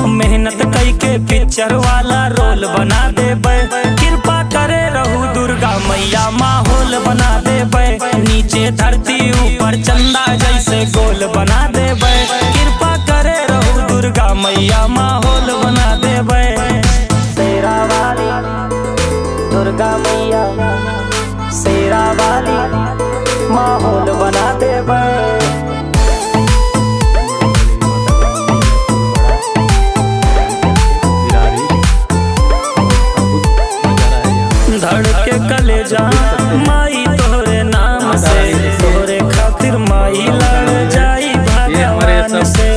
मेहनत कई के पिक्चर वाला रोल बना देबे। कृपा करे रहू दुर्गा मैया माहौल बना देबे। नीचे धरती ऊपर चंदा जैसे गोल बना देबे। कृपा करे रहू दुर्गा मैया माहौल बना देबे। शेरा वाली दुर्गा मैया शेरा वाली माहौल बना देबे। धड़के कलेजा माई तोहरे नाम से, तोहरे खातिर माई लड़ जाई भगवान से।